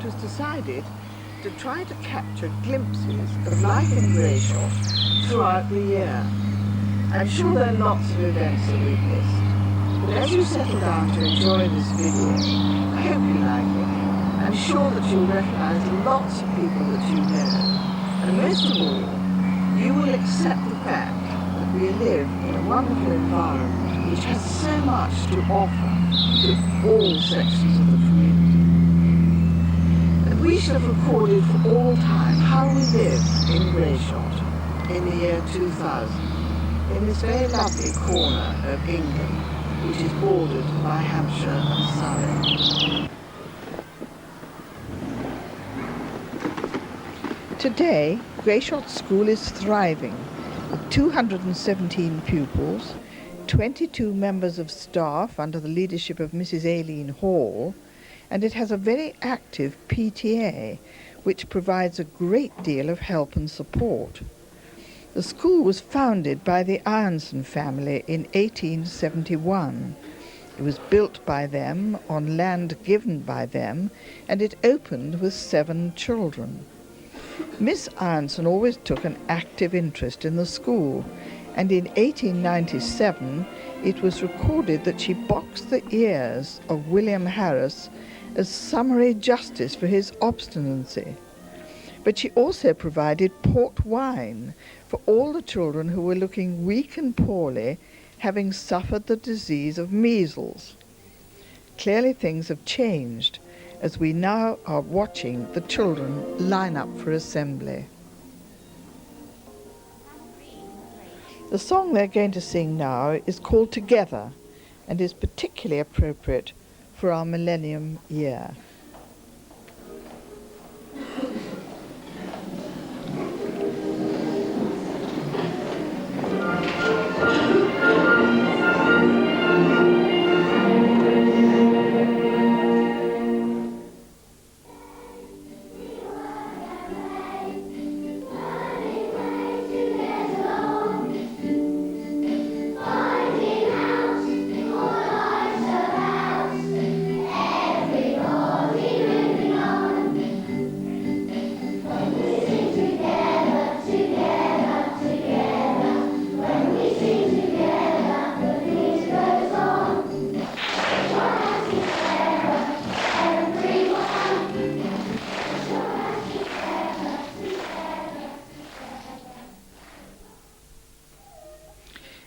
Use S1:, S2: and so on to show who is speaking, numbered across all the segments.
S1: was decided to try to capture glimpses of life in Grayshott throughout the year. I'm sure there are lots of events that we've missed, but as you settle down to enjoy this video, I hope you like it. I'm sure that you'll recognise lots of people that you know, and most of all, you will accept the fact that we live in a wonderful environment which has so much to offer to all sections of the community. And we shall have recorded for all time how we lived in Grayshott in the year 2000, in this very lovely corner of England, which is bordered by Hampshire and Surrey. Today, Grayshott School is thriving, with 217 pupils, 22 members of staff under the leadership of Mrs. Aileen Hall, and it has a very active PTA, which provides a great deal of help and support. The school was founded by the Ironson family in 1871. It was built by them on land given by them, and it opened with 7 children. Miss Ironson always took an active interest in the school, and in 1897 it was recorded that she boxed the ears of William Harris as summary justice for his obstinacy. But she also provided port wine for all the children who were looking weak and poorly, having suffered the disease of measles. Clearly things have changed, as we now are watching the children line up for assembly. The song they're going to sing now is called Together and is particularly appropriate for our Millennium year.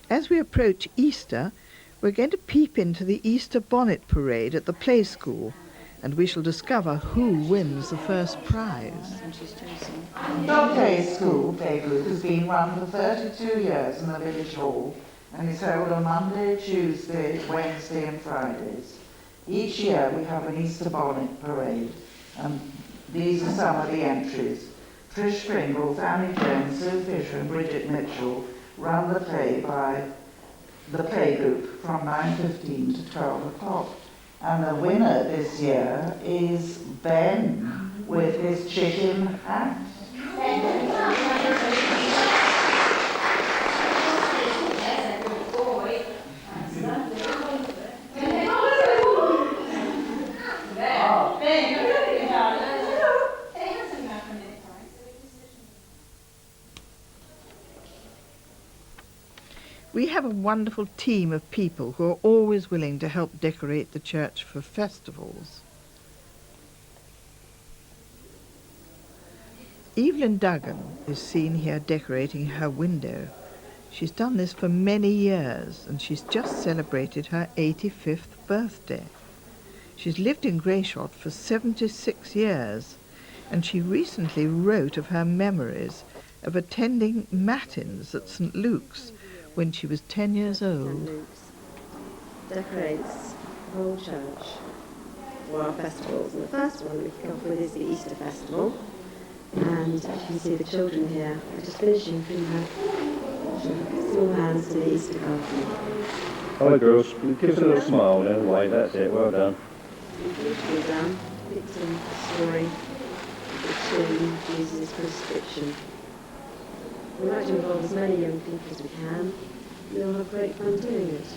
S1: As we approach Easter, we're going to peep into the Easter bonnet parade at the play school, and we shall discover who wins the first prize. The play school playgroup has been run for 32 years in the village hall and is held on Monday, Tuesday, Wednesday and Fridays. Each year we have an Easter bonnet parade, and these are some of the entries. Trish Pringles, Annie Jones, Sue Fisher and Bridget Mitchell run the play by the playgroup from 9:15 to 12 o'clock. And the winner this year is Ben with his chicken hat. We have a wonderful team of people who are always willing to help decorate the church for festivals. Evelyn Duggan is seen here decorating her window. She's done this for many years, and she's just celebrated her 85th birthday. She's lived in Grayshott for 76 years, and she recently wrote of her memories of attending matins at St. Luke's when she was 10 years old.
S2: St. Luke's decorates the whole church for our festivals. And the first one we kick off with is the Easter Festival. And you can see the children here are just finishing from her small hands to the Easter garden.
S3: Hi girls, give us a little smile then, why, that's it, well done.
S2: Beautifully done, depicting the story of the tomb, Jesus' crucifixion. We like to involve as many young people as we can. We'll have great fun doing it.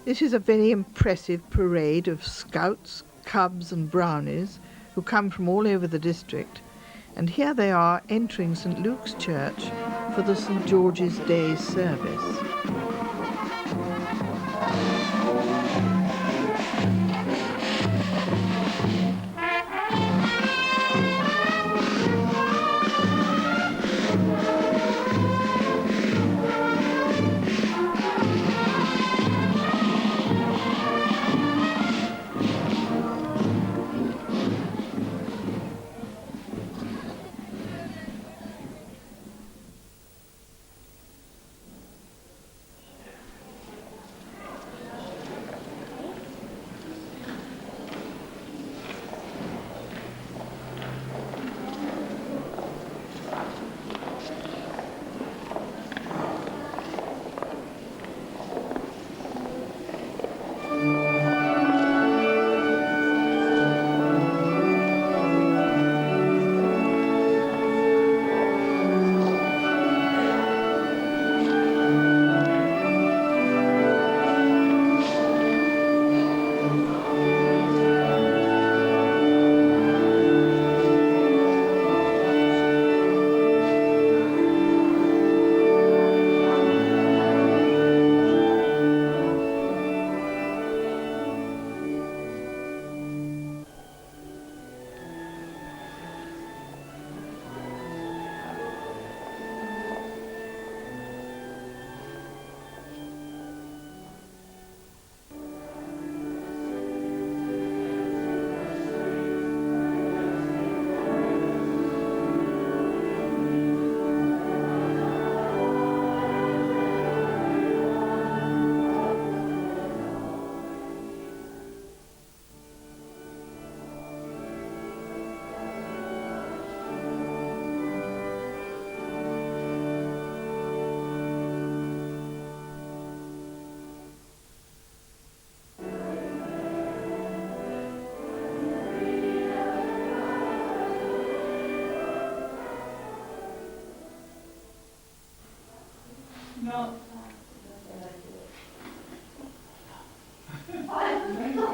S1: This is a very impressive parade of scouts, cubs and brownies who come from all over the district, and here they are entering St Luke's Church for the St George's Day service.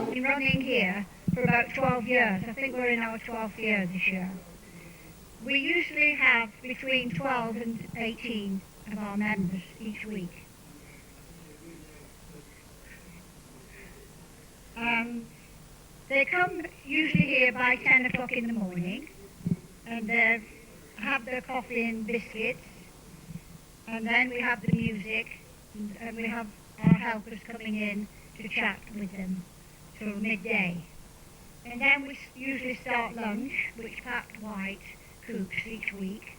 S4: We've been running here for about 12 years. I think we're in our 12th year this year. We usually have between 12 and 18 of our members each week. They come usually here by 10 o'clock in the morning, and they have their coffee and biscuits, and then we have the music, and we have our helpers coming in to chat with them till midday. And then we usually start lunch, which Pat White cooks each week,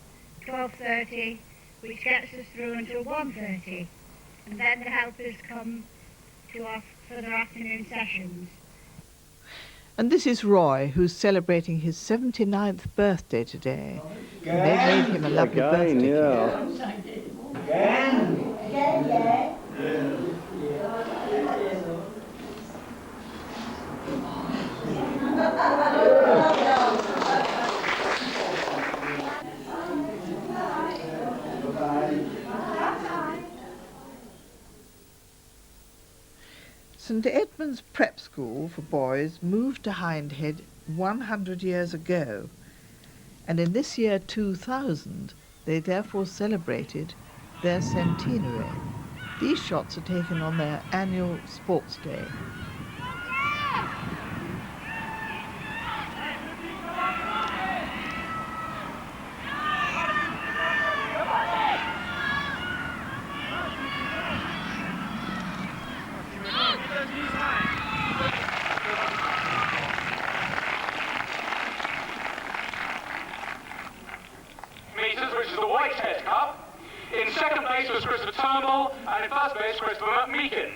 S4: 12:30, which gets us through until 1:30. And then the helpers come to us for their afternoon sessions.
S1: And this is Roy, who's celebrating his 79th birthday today. And they made him a lovely birthday cake. St Edmund's Prep School for boys moved to Hindhead 100 years ago, and in this year 2000 they therefore celebrated their centenary. These shots are taken on their annual sports day.
S5: Which is the Whitehead Cup. In second place was Christopher Turnbull, and in first place Christopher McNicol.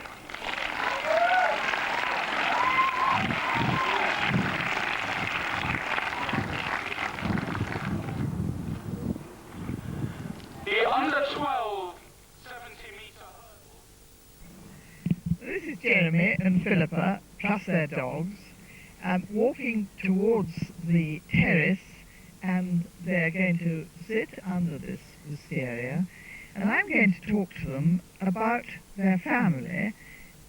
S5: The under 12 70-metre hurdle.
S6: This is Jeremy and Philippa, plus their dogs, walking towards the terrace, and they're going to sit under this wisteria, and I'm going to talk to them about their family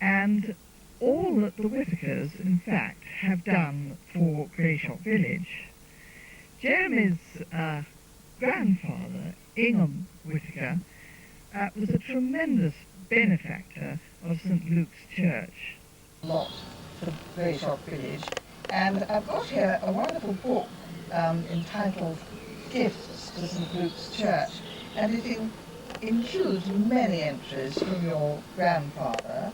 S6: and all that the Whittakers, in fact, have done for Grayshott village. Jeremy's grandfather, Ingham Whittaker, was a tremendous benefactor of St. Luke's Church.
S1: A lot for Grayshott village, and I've got here a wonderful book entitled Gifts to St. Luke's Church, and it includes many entries from your grandfather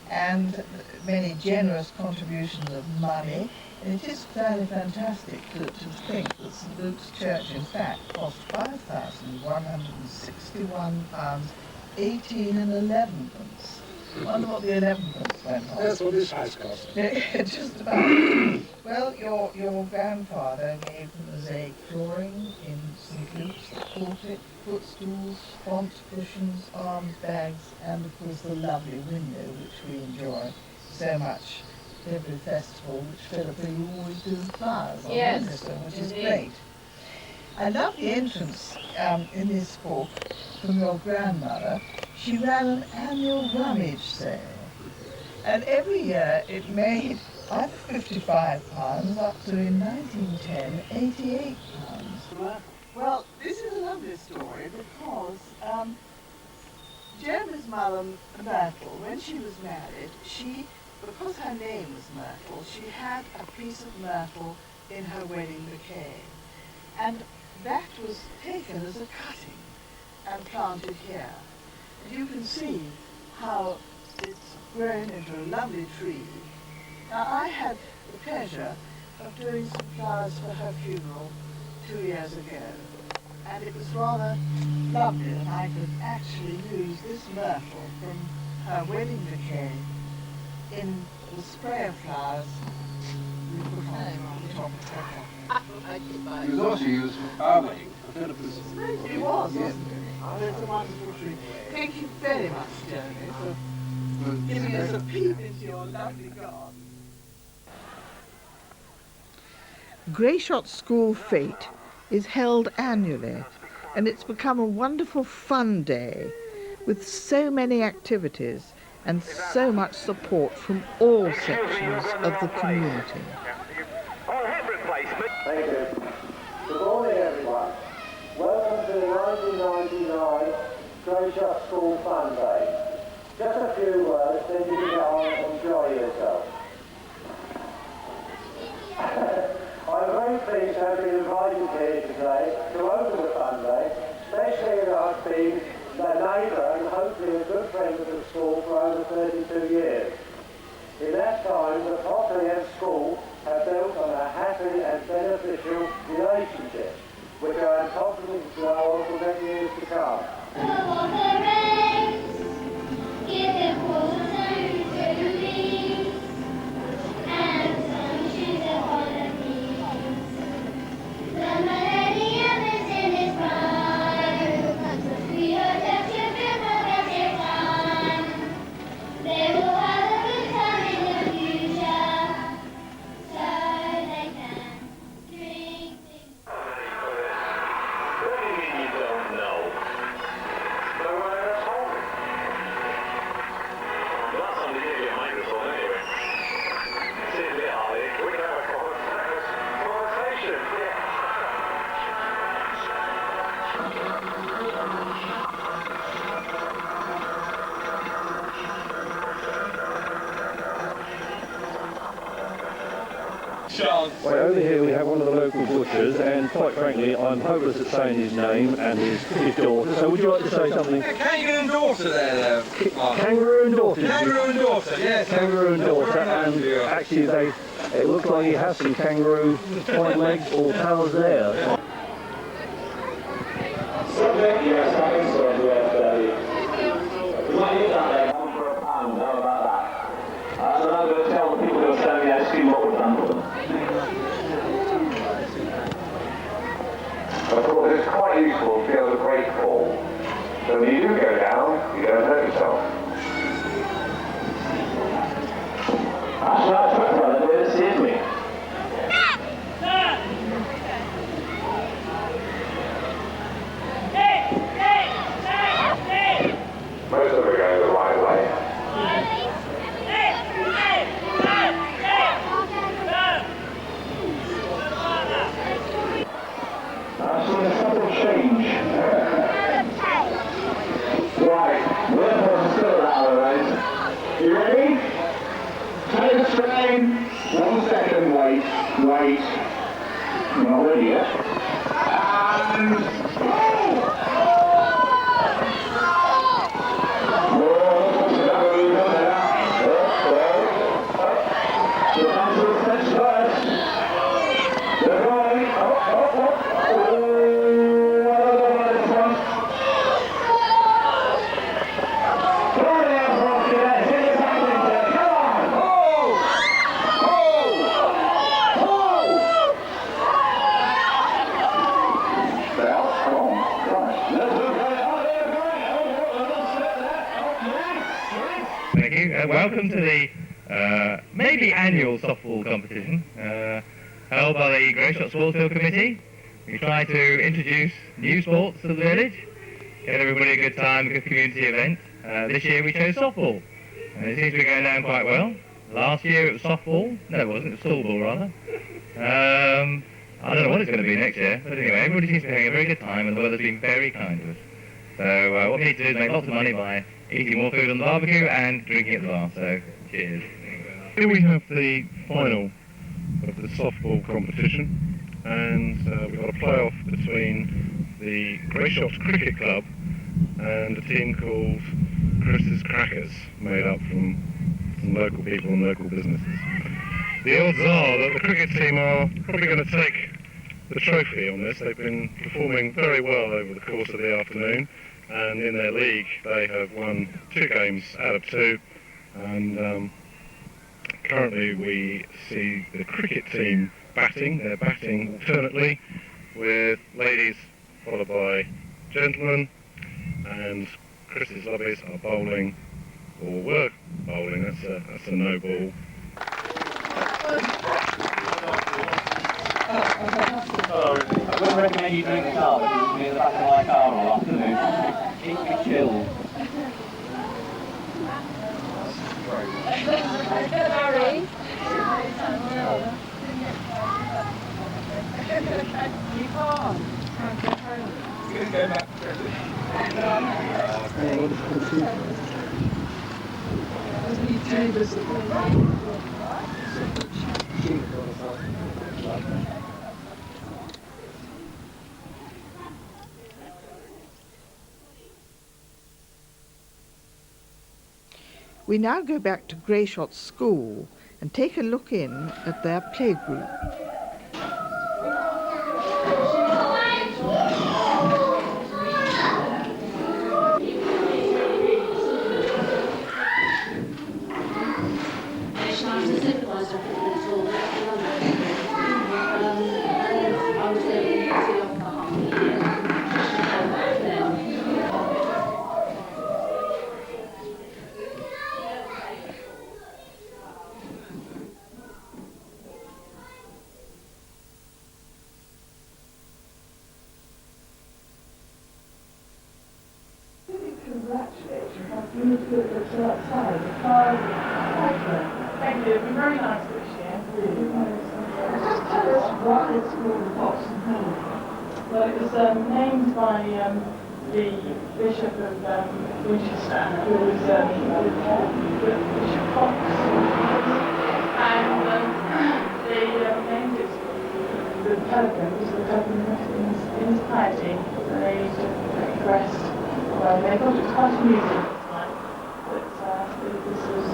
S1: and many generous contributions of money. And it is fairly fantastic to think that St. Luke's Church, in fact, cost £5,161, 18 and 11 pence. I wonder what the 11 pence went on.
S7: That's what this house cost.
S1: Just about. Well, your grandfather gave them mosaic flooring in St. Luke's, the pulpit, footstools, font cushions, arms bags, and of course the lovely window which we enjoy so much every festival, which Philippa, you always do flowers on Wednesday, which is great. I love the entrance in this book from your grandmother. She ran an annual rummage sale, and every year it made either £55 up to, in 1910, £88. Well, this is a lovely story because Jeremy's mother, Myrtle, when she was married, because her name was Myrtle, she had a piece of myrtle in her wedding bouquet. And that was taken as a cutting and planted here. And you can see how it's grown into a lovely tree. Now, I had the pleasure of doing some flowers for her funeral 2 years ago. And it was rather lovely that I could actually use this myrtle from her wedding bouquet in the spray of flowers we put on the top of her coffin.
S7: It was also used for our wedding, for Philippa's.
S1: It was, wasn't it? Oh, it's a wonderful tree. Thank you very much, Jeremy, for giving us a peep into your lovely garden. Grayshott School Fete is held annually, and it's become a wonderful fun day with so many activities and so much support from all sections of the community.
S8: Thank you. Good morning, everyone. Welcome to the 1999 Grayshott School Fun Day. Just a few words, then you can go on and enjoy yourself. I'm very pleased to have been invited here today to open the Fun Day, especially as I've been a neighbour and hopefully a good friend of the school for over 32 years. In that time, the property and school have built on a happy and beneficial relationship, which I am confident to go on for many years to come.
S9: The millennium is in its prime. We hope that your people will take time. They will have a good time in the future, so they can drink things.
S5: What do you mean you don't know? No one else home. Last time they gave you a microphone anyway. See there, Harley. We can have a conversation. Yeah.
S3: Right, over here we have one of the local butchers, and quite frankly, I'm hopeless at saying his name and his daughter. So would you like to say something?
S7: Kangaroo and daughter there, Mark.
S3: Kangaroo and daughter.
S7: Kangaroo and daughter, yes.
S3: Kangaroo and daughter, and actually it looks like he has some kangaroo point legs or tails there.
S8: Subject, yes, you might use that there, one for £1, how about that? So I'm going to tell the people who are selling the ice cream what we've done for them. Of course, it's quite useful to be able to break fall. So when you do go down, you don't hurt yourself. That's not a trick, brother. They deceived me. Most of them are going the right way.
S5: Wait. We're not ready yet. And...
S10: Thank you. Welcome to the maybe annual softball competition held by the Grayshott Sports Field Committee. We try to introduce new sports to the village, get everybody a good time, a good community event. This year we chose softball, and it seems to be going down quite well. Last year it was softball. No, it wasn't. It was stallball rather. I don't know what it's going to be next year, but anyway, everybody seems to be having a very good time, and the weather's been very kind to us. So what we need to do is make lots of money by eating more food on the barbecue and drinking at the bar. So cheers.
S11: Here we have the final of the softball competition, and we've got a playoff between the Grayshott Cricket Club and a team called Chris's Crackers, made up from some local people and local businesses. The odds are that the cricket team are probably going to take the trophy on this. They've been performing very well over the course of the afternoon, and in their league they have won 2 games out of 2, and currently we see the cricket team batting. They're batting alternately, with ladies followed by gentlemen, and Chris's Lovies are bowling, or were bowling. That's a no ball.
S3: I wouldn't recommend you drink the car because it's near the back of my car all afternoon. Keep me chilled.
S1: We now go back to Grayshott School and take a look in at their playgroup.
S6: Thank you. It's been very nice this year.
S12: Just tell us why it's called Fox and Pullan.
S6: Well, it was named by the Bishop of Winchester, who was Bishop Fox, and they named it the Pelican, because the Pelican in his piety, they used to express, well, they thought it was quite amusing at the time, that this was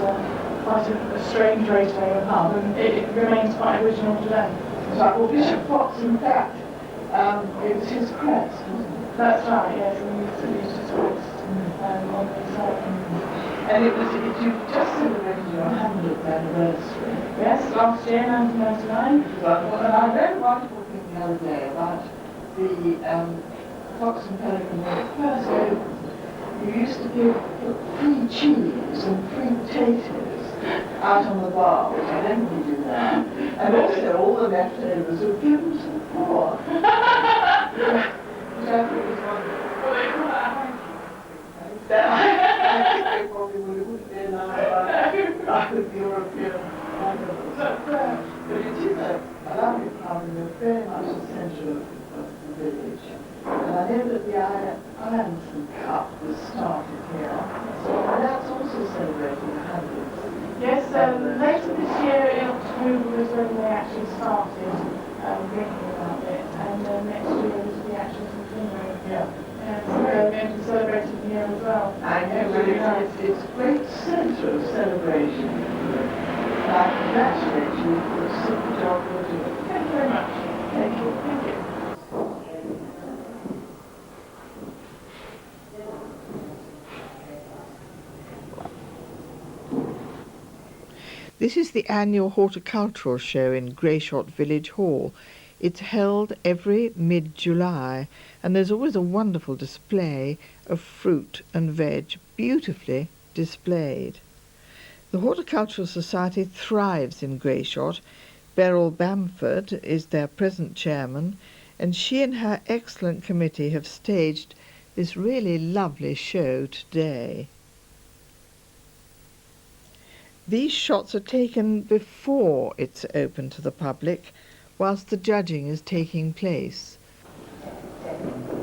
S6: quite a strange way to name a pub, and it remains quite original today.
S12: Right, well, Bishop Fox, in fact, it was his crest, wasn't it?
S6: That's right, yes, and he used his crest on the side.
S12: And it was, you just celebrated your 100th anniversary.
S6: Yes, last year, 1999.
S12: Well, and I read a wonderful thing the other day about the Fox and Pelican when it first opened. You used to give free cheese and free potatoes out on the bar, which I don't think you do now. And also all the leftovers were given to the poor. Which I thought was wonderful.
S6: Well, they call that a
S12: I think they probably wouldn't be allowed by the European wonderful. But it is a lovely pub and a very much the centre of the village. And I know that the Ironson Cup was started here, and that's also celebrating 100.
S6: Yes, later this year in October was when they actually started.
S12: It's a great centre of celebration. I congratulate you for the super job you're doing. Thank you very much. Thank you. Thank you.
S1: This is the annual horticultural show in Grayshott Village Hall. It's held every mid-July, and there's always a wonderful display of fruit and veg, beautifully displayed. The Horticultural Society thrives in Grayshott. Beryl Bamford is their present chairman, and she and her excellent committee have staged this really lovely show today. These shots are taken before it's open to the public, whilst the judging is taking place.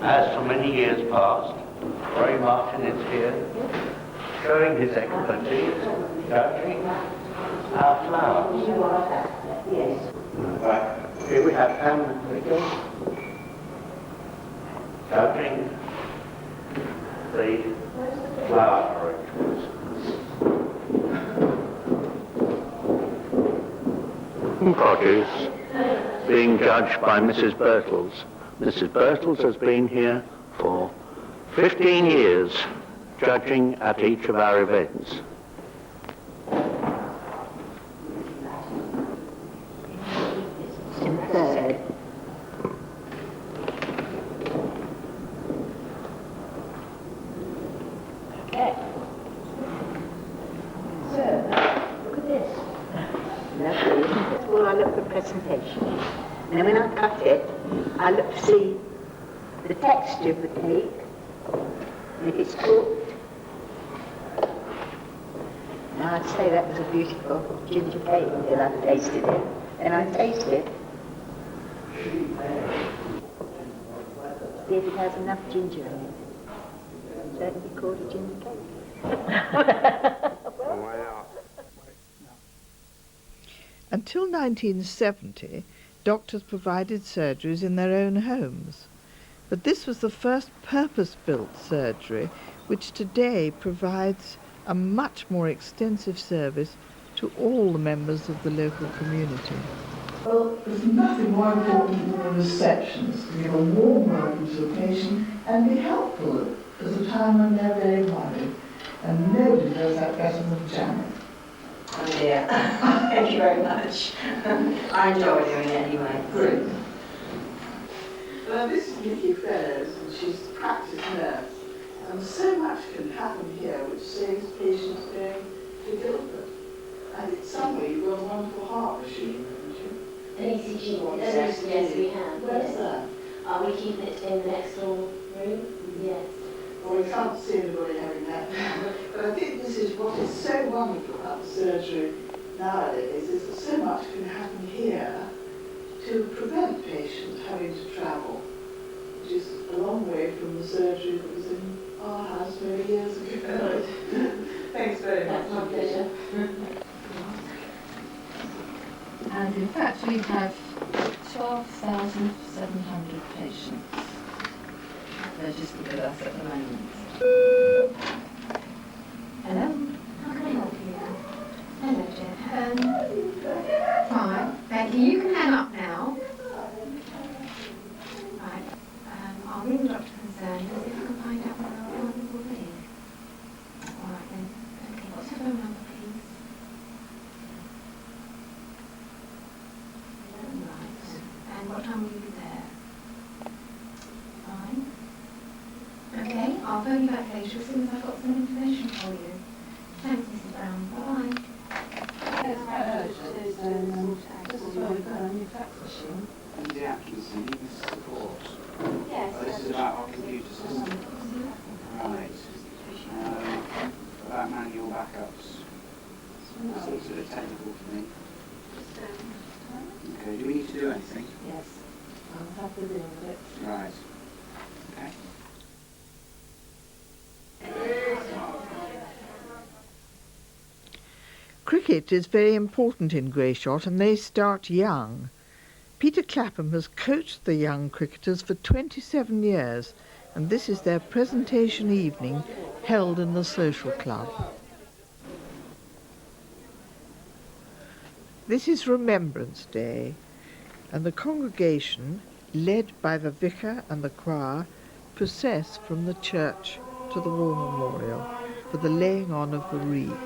S13: As for many years past, Ray Martin is here, showing his expertise, judging our flowers.
S2: Yes.
S13: Right, here we have McNicol, judging the flower arrangements. Produce being judged by Mrs. Birtles. Mrs. Birtles has been here for 15 years, judging at each of our events.
S2: Third. Okay. So, look at this. Lovely, isn't it? Well, I look for presentation. And then when I cut it, I look to see the texture of the cake, and if it's cooked. Now I'd say that was a beautiful ginger cake until I tasted it. Then I taste it. See if it has enough ginger in it. So it'll be called a ginger cake.
S1: Until 1970, doctors provided surgeries in their own homes. But this was the first purpose-built surgery, which today provides a much more extensive service to all the members of the local community.
S12: Well, there's nothing more important than a receptionist to give a warm welcome to a patient and be helpful at a time when they're very worried. And nobody does that better than Janet.
S14: Oh dear. Thank you very much. I enjoy doing it anyway.
S12: Great. This is Nikki Fellows, and she's the practice nurse. And so much can happen here which saves patients going to Guildford. I think somewhere you've got a wonderful heart machine, haven't you?
S15: An ECG one,
S12: Yes,
S15: yes, we have.
S12: Where's
S15: Yes.
S12: that?
S15: Are we keeping it in the next door room? Yes.
S12: Well, we can't see anybody having that now. But I think this is what is so wonderful about surgery nowadays, is that so much can happen here to prevent patients having to travel, which is a long way from the surgery that was in our house many years ago. Thanks very much.
S15: That's my pleasure.
S16: And in fact we have 12,700 patients registered with us at the moment.
S15: Hello. How can I help you? Hello, Jeff. Fine. Thank you. You can hang up now. Right. I'll ring the doctor concerned and see if I can find out where our appointment will be. All right then. Okay. What's your phone number, please? Right. And what time will you be there? Fine. Okay, I'll phone you back later as soon as I've got some information for you. Thanks, Mrs. Brown. Bye-bye.
S12: This is where we've got a new fax machine.
S17: And the accuracy needs support.
S15: Yes.
S17: This is about our computer system. Right. About manual backups. It's a bit technical for me. Okay, do we need to do anything?
S12: Yes. I'll have to deal with it.
S17: Right. Okay.
S1: Cricket is very important in Grayshott, and they start young. Peter Clapham has coached the young cricketers for 27 years, and this is their presentation evening held in the social club. This is Remembrance Day, and the congregation, led by the vicar and the choir, process from the church to the War Memorial for the laying on of the wreaths.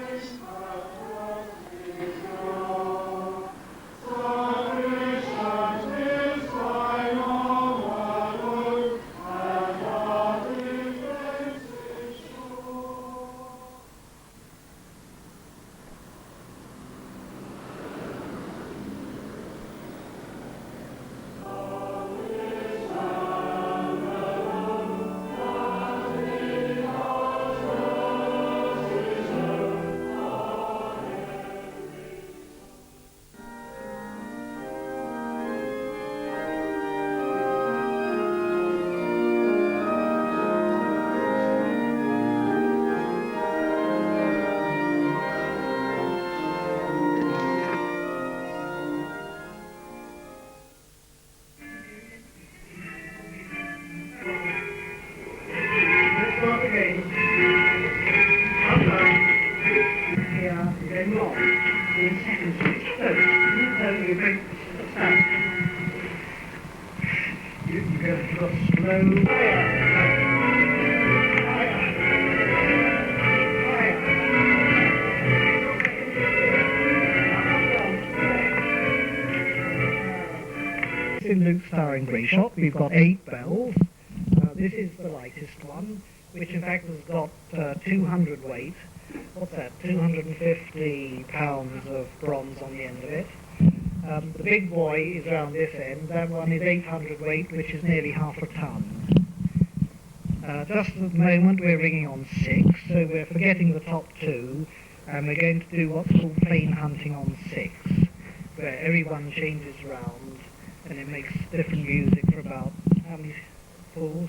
S18: In Luke's starring Grayshott, we've got 8 bells. This is the lightest one, which in fact has got 200 weight. What's that? 250 pounds of bronze on the end of it. The big boy is around this end. That one is 800 weight, which is nearly half a ton. Just at the moment we're ringing on 6, so we're forgetting the top 2, and we're going to do what's called plain hunting on 6, where everyone changes round and it makes different music for about, how many pulls?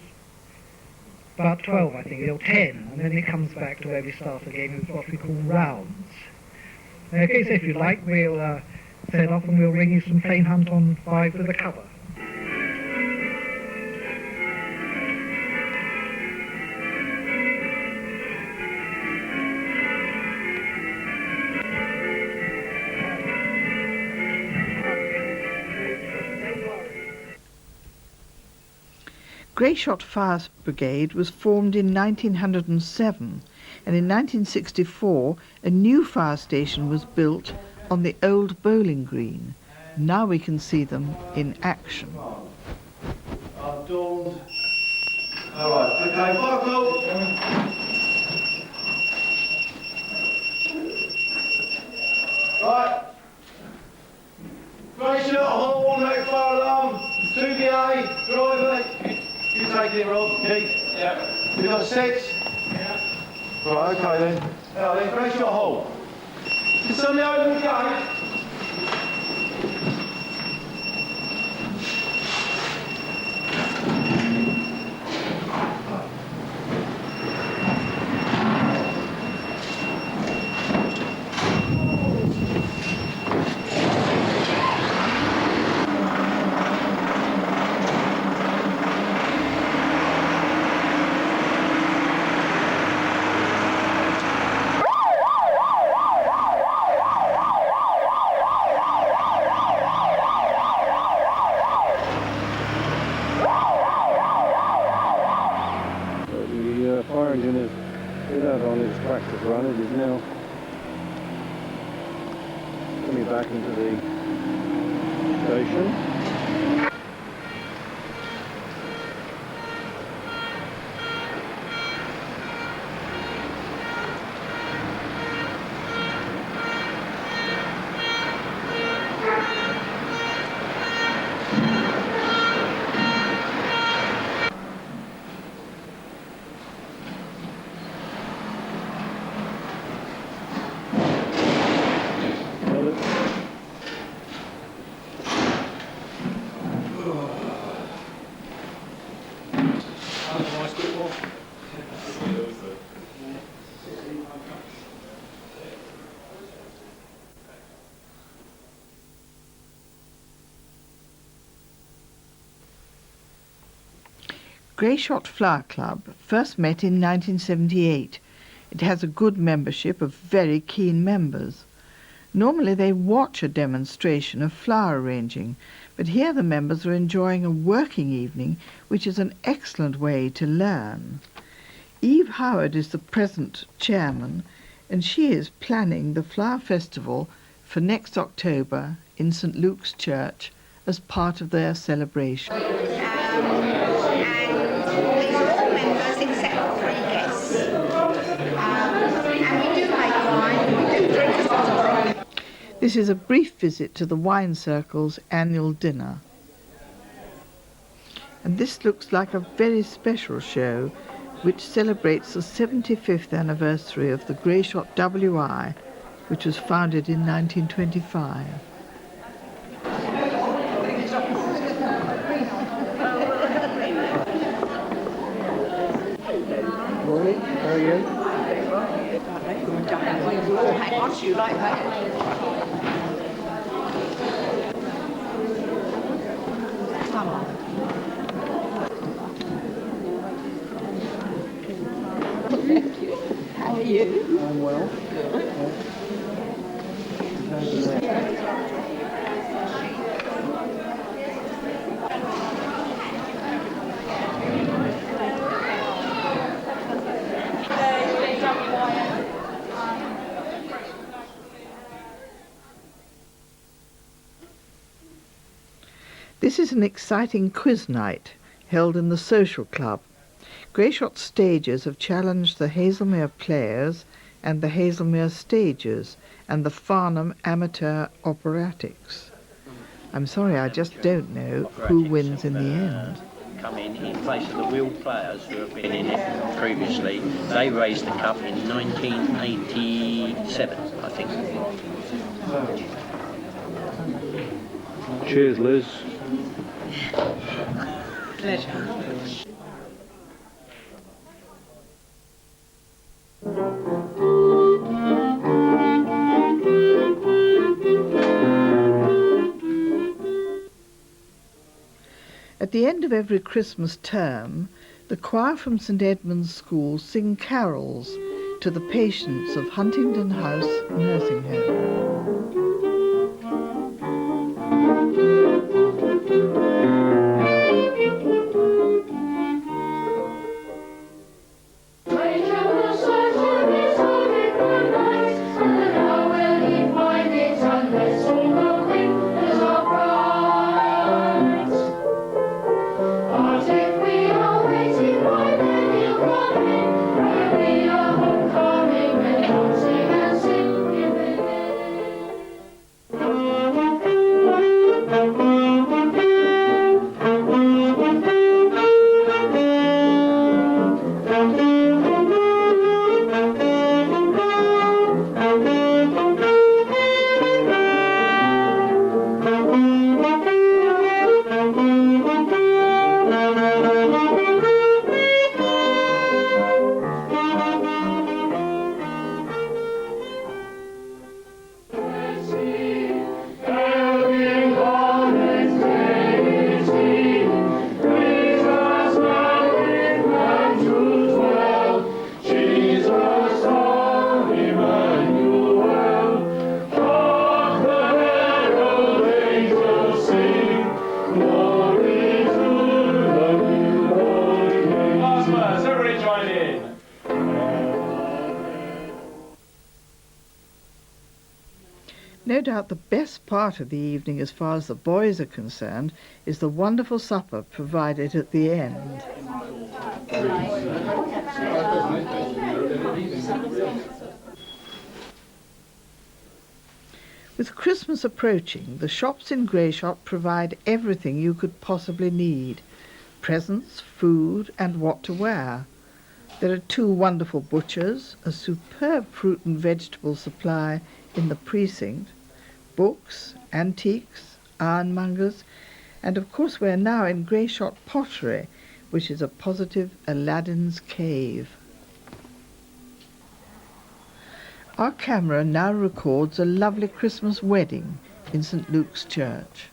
S18: About 12 I think, or 10, and then it comes back to where we start again with what we call rounds. Okay, so if you like, we'll set off and we'll ring you some plain hunt on 5 with a cover.
S1: Grayshott Fire Brigade was formed in 1907, and in 1964 a new fire station was built on the old bowling green. Now we can see them in action.
S8: Dawned. All right, okay, buckle. Right. Grayshott, horn, next fire alarm, 2BA, driver. You take it, Rob, Keith. Yeah. You got 6? Yeah. Right, okay then. Now then, Grayshott, hold. Can somebody open the gate?
S3: Fire engine is without on its practice run. It is now coming back into the station.
S1: Grayshott Flower Club first met in 1978. It has a good membership of very keen members. Normally they watch a demonstration of flower arranging, but here the members are enjoying a working evening, which is an excellent way to learn. Eve Howard is the present chairman, and she is planning the Flower Festival for next October in St. Luke's Church as part of their celebration.
S4: Members except for 3 guests. And we do make wine, we do drink a lot of wine.
S1: This is a brief visit to the Wine Circle's annual dinner. And this looks like a very special show which celebrates the 75th anniversary of the Grayshott W.I., which was founded in 1925.
S3: Morning, how are you?
S14: Hang on to you like that. Come on. Thank you. How are you?
S3: I'm well.
S1: This is an exciting quiz night held in the Social Club. Grayshott Stagers have challenged the Hazelmere Players and the Hazelmere Stagers and the Farnham Amateur Operatics. I'm sorry, I just don't know who wins in the end.
S19: Come in place of the wheeled players who have been in it previously. They raised the cup in 1987, I think.
S3: Cheers, Liz.
S14: Pleasure.
S1: At the end of every Christmas term, the choir from St. Edmund's School sing carols to the patients of Huntingdon House Nursing Home. No doubt the best part of the evening as far as the boys are concerned is the wonderful supper provided at the end. With Christmas approaching, the shops in Grayshott provide everything you could possibly need: presents, food, and what to wear. There are 2 wonderful butchers, a superb fruit and vegetable supply in the precinct, books, antiques, ironmongers, and of course we're now in Grayshott Pottery, which is a positive Aladdin's cave. Our camera now records a lovely Christmas wedding in St. Luke's Church.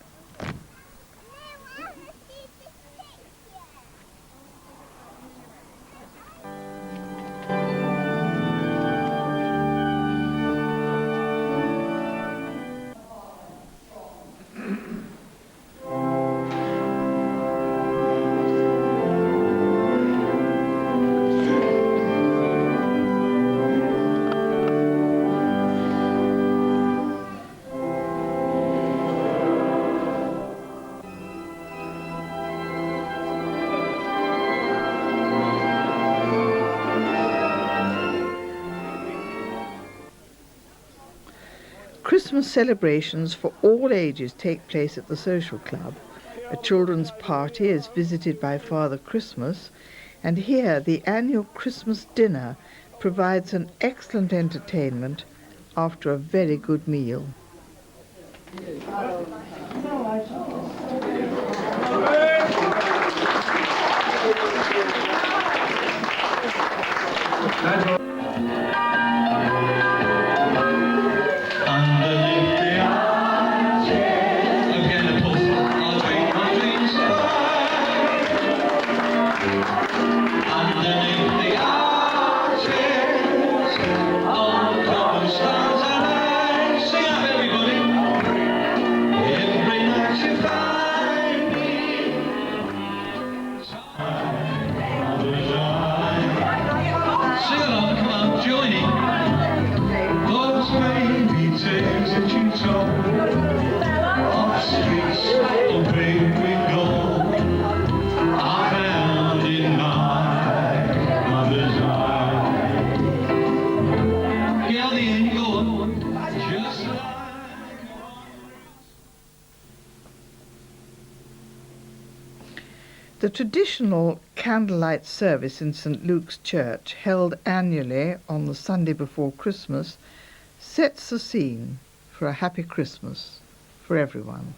S1: Christmas celebrations for all ages take place at the social club. A children's party is visited by Father Christmas, and here the annual Christmas dinner provides an excellent entertainment after a very good meal. The traditional candlelight service in St. Luke's Church, held annually on the Sunday before Christmas, sets the scene for a happy Christmas for everyone.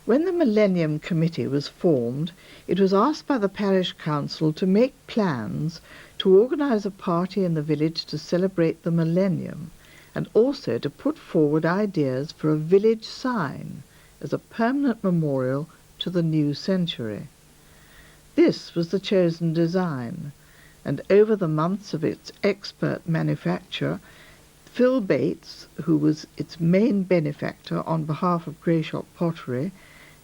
S1: When the Millennium Committee was formed, it was asked by the parish council to make plans to organise a party in the village to celebrate the millennium, and also to put forward ideas for a village sign as a permanent memorial to the new century. This was the chosen design, and over the months of its expert manufacture, Phil Bates, who was its main benefactor on behalf of Grayshott Pottery,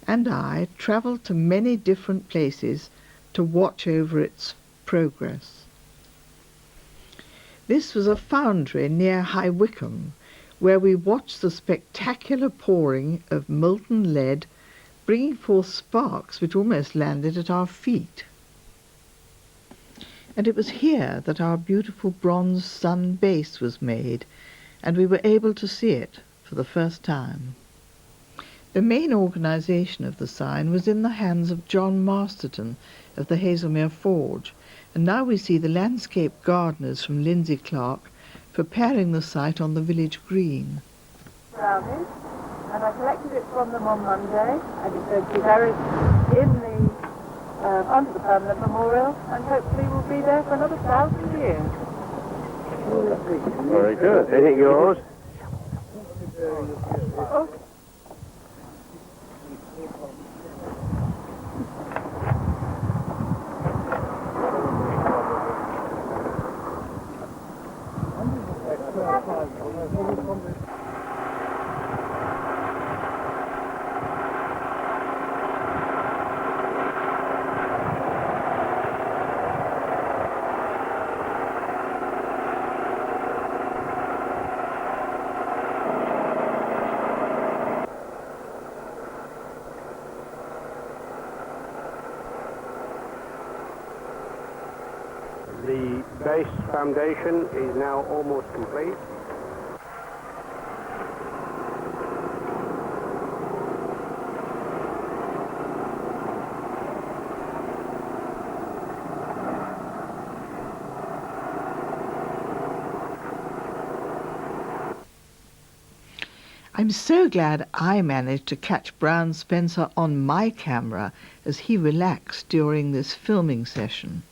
S1: and I travelled to many different places to watch over its progress. This was a foundry near High Wycombe, where we watched the spectacular pouring of molten lead, bringing forth sparks which almost landed at our feet. And it was here that our beautiful bronze sun base was made, and we were able to see it for the first time. The main organisation of the sign was in the hands of John Masterton of the Hazelmere Forge, and now we see the landscape gardeners from Lindsay Clark preparing the site on the village green.
S6: Brownies, and I collected it from them on Monday, and it's going to be buried in the under the permanent memorial, and hopefully will be there for another 1,000 years.
S13: Very good. Anything yours?
S6: Oh.
S13: The base foundation is now almost complete.
S1: I'm so glad I managed to catch Brown Spencer on my camera as he relaxed during this filming session.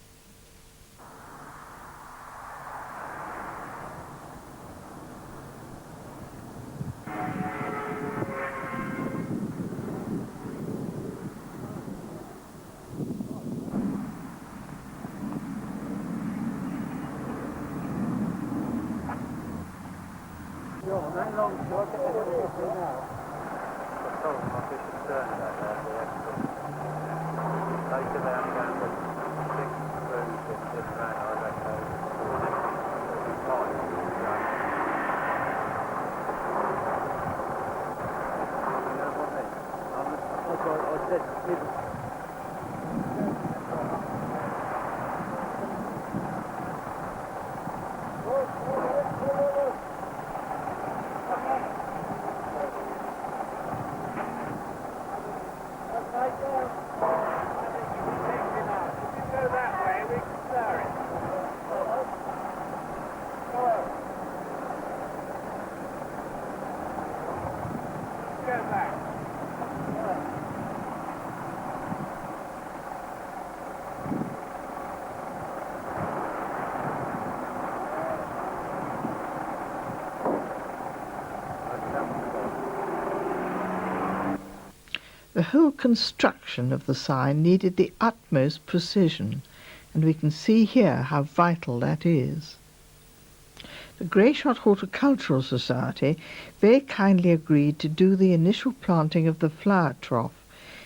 S1: The whole construction of the sign needed the utmost precision, and we can see here how vital that is. The Grayshott Horticultural Society very kindly agreed to do the initial planting of the flower trough,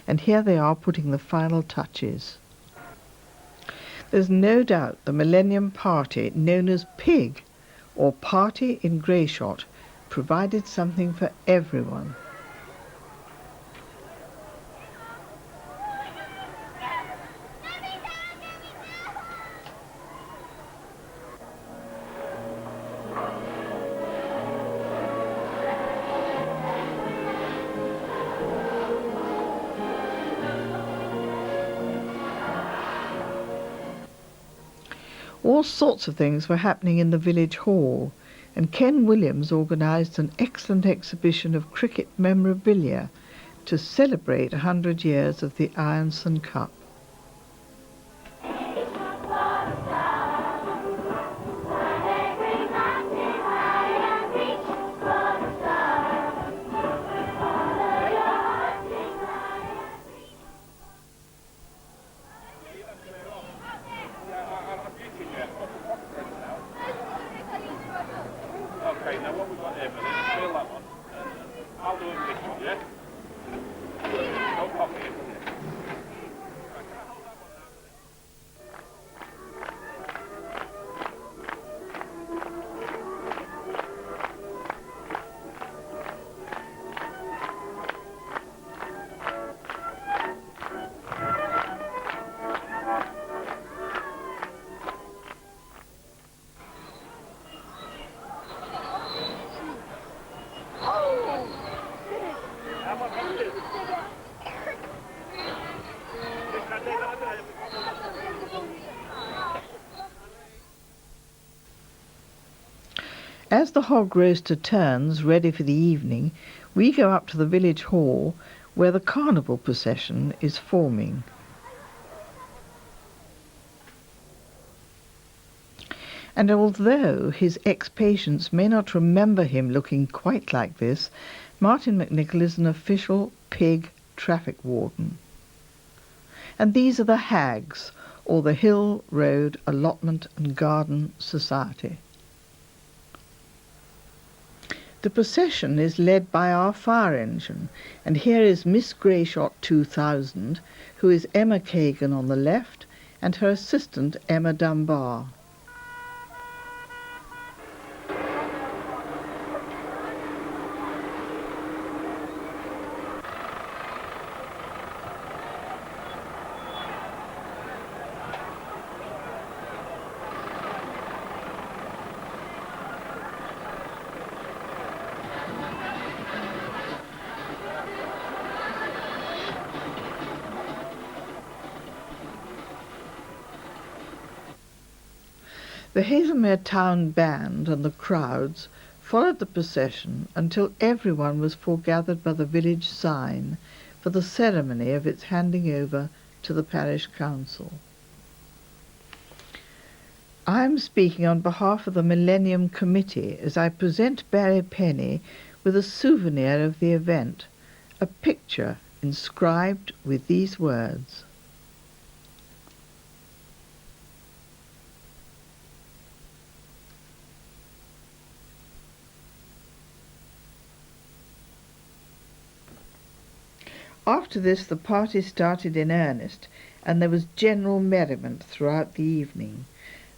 S1: and here they are putting the final touches. There's no doubt the Millennium Party, known as PIG, or Party in Grayshott, provided something for everyone. All sorts of things were happening in the village hall, and Ken Williams organised an excellent exhibition of cricket memorabilia to celebrate 100 years of the Ironson Cup.
S5: Okay, now what we've got here, fill that one. I'll do it with this one, yeah? No coffee.
S1: As the hog roaster turns, ready for the evening, we go up to the village hall where the carnival procession is forming. And although his ex-patients may not remember him looking quite like this, Martin McNicol is an official pig traffic warden. And these are the Hags, or the Hill Road Allotment and Garden Society. The procession is led by our fire engine, and here is Miss Grayshott 2000, who is Emma Kagan on the left, and her assistant Emma Dunbar. The Hazelmere Town Band and the crowds followed the procession until everyone was foregathered by the village sign for the ceremony of its handing over to the parish council. I am speaking on behalf of the Millennium Committee as I present Barry Penny with a souvenir of the event, a picture inscribed with these words. After this the party started in earnest, and there was general merriment throughout the evening.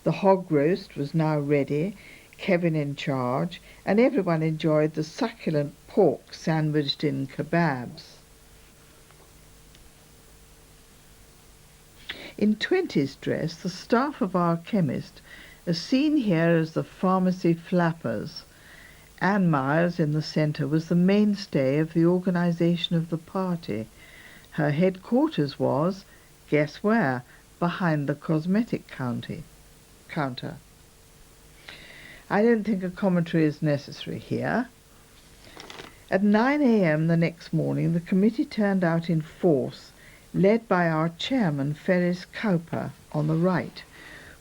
S1: The hog roast was now ready, Kevin in charge, and everyone enjoyed the succulent pork sandwiched in kebabs. In 20s dress, the staff of our chemist are seen here as the pharmacy flappers. Anne Myers in the centre was the mainstay of the organisation of the party. Her headquarters was, guess where, behind the cosmetic counter. I don't think a commentary is necessary here. At 9 a.m. the next morning the committee turned out in force, led by our chairman Ferris Cowper on the right,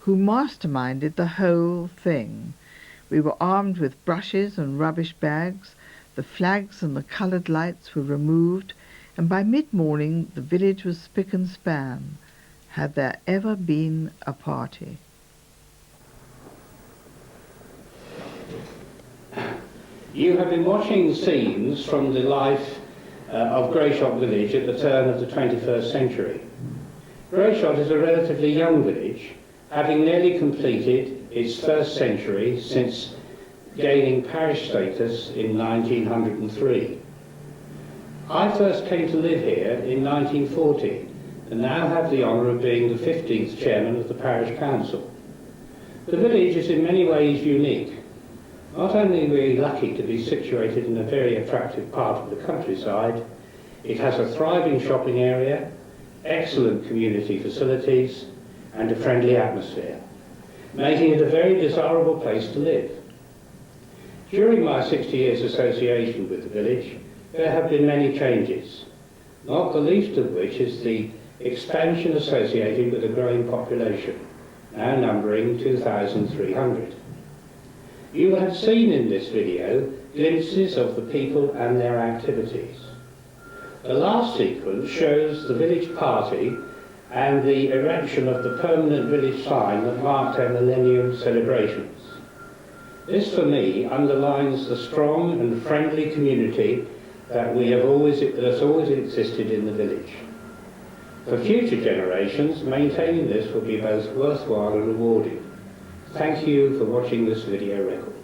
S1: who masterminded the whole thing. We were armed with brushes and rubbish bags, the flags and the coloured lights were removed, and by mid-morning the village was spick and span. Had there ever been a party?
S20: You have been watching scenes from the life of Grayshott village at the turn of the 21st century. Grayshott is a relatively young village, having nearly completed its first century since gaining parish status in 1903. I first came to live here in 1940 and now have the honour of being the 15th chairman of the parish council. The village is in many ways unique. Not only are we lucky to be situated in a very attractive part of the countryside, it has a thriving shopping area, excellent community facilities and a friendly atmosphere, making it a very desirable place to live. During my 60 years association with the village, there have been many changes, not the least of which is the expansion associated with a growing population, now numbering 2,300. You have seen in this video glimpses of the people and their activities. The last sequence shows the village party and the erection of the permanent village sign that marked our Millennium celebrations. This, for me, underlines the strong and friendly community that has always existed in the village. For future generations, maintaining this will be both worthwhile and rewarding. Thank you for watching this video record.